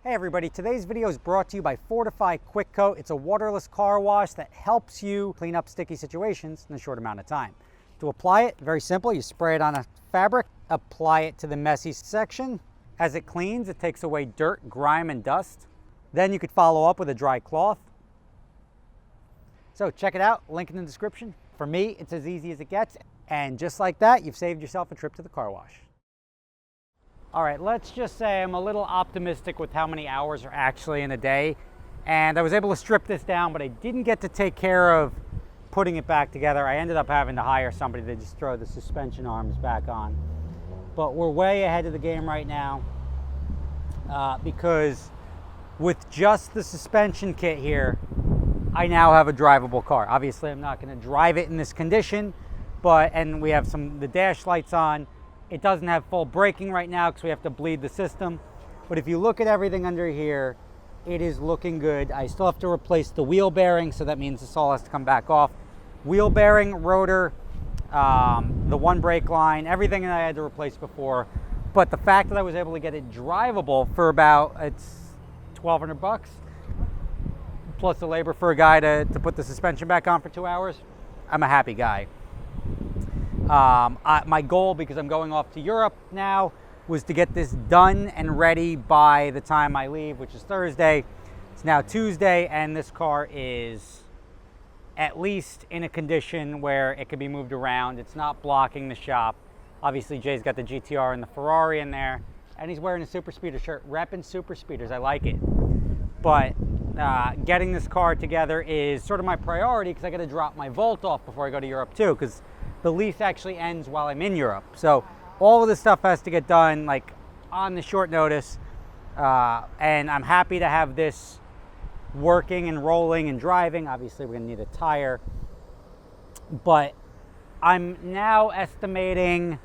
Hey everybody, today's video is brought to you by Fortify Quick Coat. It's a waterless car wash that helps you clean up sticky situations in a short amount of time. To apply it, very simple, you spray it on a fabric, apply it to the messy section. As it cleans, it takes away dirt, grime, and dust. Then you could follow up with a dry cloth. So check it out, link in the description. For me, it's as easy as it gets. And just like that, you've saved yourself a trip to the car wash. All right, let's just say I'm a little optimistic with how many hours are actually in a day. And I was able to strip this down, but I didn't get to take care of putting it back together. I ended up having to hire somebody to just throw the suspension arms back on. But we're way ahead of the game right now because with just the suspension kit here, I now have a drivable car. Obviously, I'm not going to drive it in this condition, and we have the dash lights on. It doesn't have full braking right now because we have to bleed the system. But if you look at everything under here, it is looking good. I still have to replace the wheel bearing, so that means this all has to come back off. Wheel bearing, rotor, the one brake line, everything that I had to replace before. But the fact that I was able to get it drivable for about, it's $1,200 plus the labor for a guy to put the suspension back on for 2 hours, I'm a happy guy. My goal, because I'm going off to Europe now, was to get this done and ready by the time I leave, which is Thursday. It's now Tuesday, and this car is at least in a condition where it can be moved around. It's not blocking the shop. Obviously, Jay's got the GTR and the Ferrari in there, and he's wearing a super speeder shirt, repping super speeders. I like it. But getting this car together is sort of my priority because I got to drop my Volt off before I go to Europe too, because the lease actually ends while I'm in Europe. So all of this stuff has to get done like on the short notice. And I'm happy to have this working and rolling and driving. Obviously, we're going to need a tire. But I'm now estimating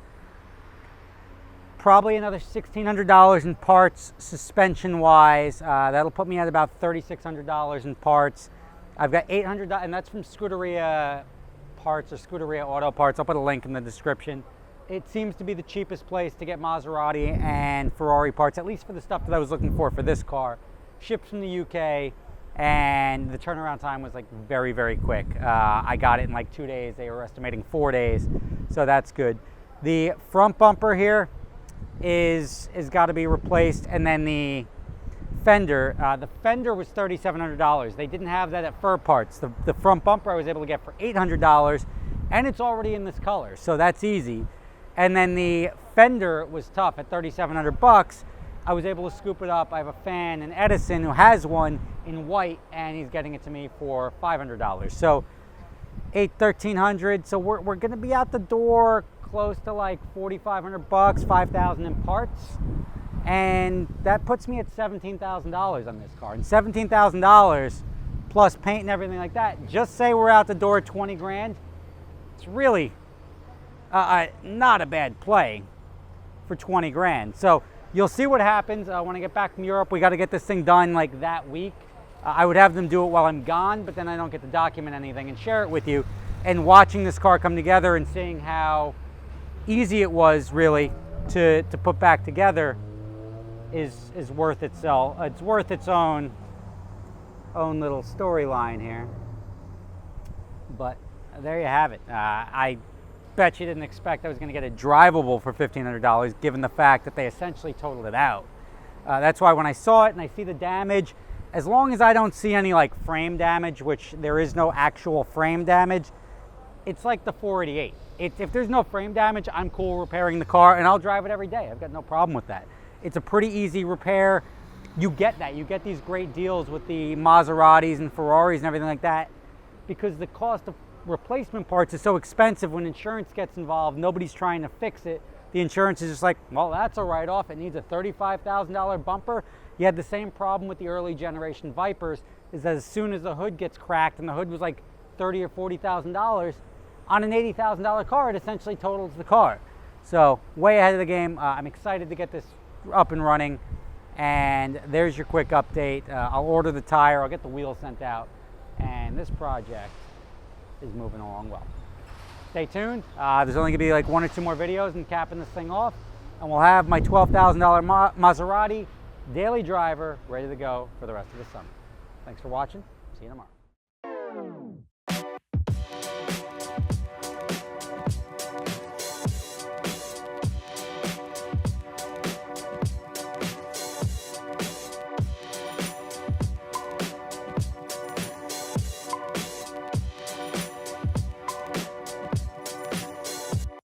probably another $1,600 in parts, suspension-wise. That'll put me at about $3,600 in parts. I've got $800, and that's from Scuderia Parts or Scuderia Auto Parts. I'll put a link in the description. It seems to be the cheapest place to get Maserati and Ferrari parts, at least for the stuff that I was looking for this car. Shipped from the UK, and the turnaround time was like very, very quick. I got it in like 2 days. They were estimating 4 days, so that's good. The front bumper here is got to be replaced, and then the fender was $3,700. They didn't have that at Fur Parts. The front bumper I was able to get for $800, and it's already in this color, so that's easy. And then the fender was tough at $3,700. I was able to scoop it up. I have a fan in Edison who has one in white, and he's getting it to me for $500. So $1,300. So we're going to be out the door close to like $4,500, $5,000 in parts. And that puts me at $17,000 on this car. And $17,000 plus paint and everything like that, just say we're out the door 20 grand, it's really not a bad play for 20 grand. So you'll see what happens when I get back from Europe. We got to get this thing done like that week. I would have them do it while I'm gone, but then I don't get to document anything and share it with you. And watching this car come together and seeing how easy it was really to put back together is worth itself. It's worth its own little storyline here. But there you have it. I bet you didn't expect I was going to get it drivable for $1,500, given the fact that they essentially totaled it out. That's why when I saw it and I see the damage, as long as I don't see any like frame damage, which there is no actual frame damage, it's like the 488. If there's no frame damage, I'm cool repairing the car, and I'll drive it every day. I've got no problem with that. It's a pretty easy repair. You get that. You get these great deals with the Maseratis and Ferraris and everything like that because the cost of replacement parts is so expensive. When insurance gets involved, nobody's trying to fix it. The insurance is just like, well, that's a write-off. It needs a $35,000 bumper. You had the same problem with the early generation Vipers, is that as soon as the hood gets cracked, and the hood was like $30,000 or $40,000, on an $80,000 car, it essentially totals the car. So way ahead of the game. I'm excited to get this up and running, and there's your quick update. I'll order the tire, I'll get the wheels sent out, and this project is moving along well. Stay tuned. There's only gonna be like 1 or 2 more videos and capping this thing off, and we'll have my $12,000 Maserati daily driver ready to go for the rest of the summer. Thanks for watching. See you tomorrow.